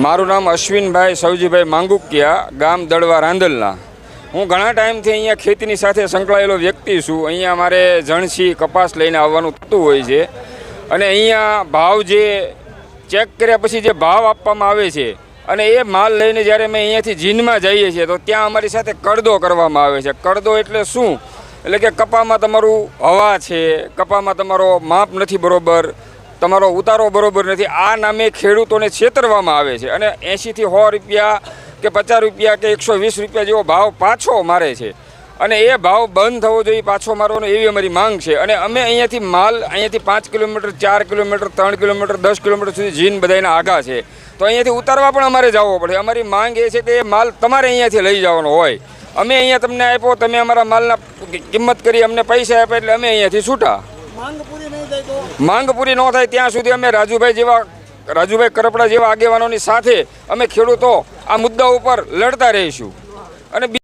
મારું નામ અશ્વિનભાઈ સવજીભાઈ માંગુકિયા, ગામ દડવા રાંદલના. હું ઘણા ટાઈમથી અહીંયા ખેતીની સાથે સંકળાયેલો વ્યક્તિ છું. અહીંયા મારે જણસી કપાસ લઈને આવવાનું થતું હોય છે અને અહીંયા ભાવ જે ચેક કર્યા પછી જે ભાવ આપવામાં આવે છે અને એ માલ લઈને જ્યારે અમે અહીંયાથી જીનમાં જઈએ છીએ તો ત્યાં અમારી સાથે કડદો કરવામાં આવે છે. કડદો એટલે શું? એટલે કે કપામાં તમારું હવા છે, કપામાં તમારો માપ નથી બરોબર, તમારો ઉતારો બરોબર નથી, આ નામે ખેડૂતોને છેતરવામાં આવે છે અને 80 થી 100 રૂપિયા કે 50 રૂપિયા કે 120 રૂપિયા જેવો ભાવ પાછો મારે છે અને એ ભાવ બંધ થવો જોઈએ, પાછો મારવાનો એવી અમારી માંગ છે. અને અમે અહીંયાથી માલ 5 કિલોમીટર, 4 કિલોમીટર, 3 કિલોમીટર, 10 કિલોમીટર સુધી જીન બધાના આઘા છે, તો અહીંયાથી ઉતારવા પણ અમારે જવો પડે. અમારી માંગ એ છે કે એ માલ તમારે અહીંયાથી લઈ જવાનો હોય. અમે અહીંયા તમને આપ્યો, તમે અમારા માલના કિંમત કરી અમને પૈસા આપ્યા એટલે અમે અહીંયાથી છૂટા. માંગ પૂરી ન થાય ત્યાં સુધી અમે રાજુભાઈ કરપડા જેવા આગેવાનોની સાથે અમે ખેડૂતો આ મુદ્દા ઉપર લડતા રહીશું. અને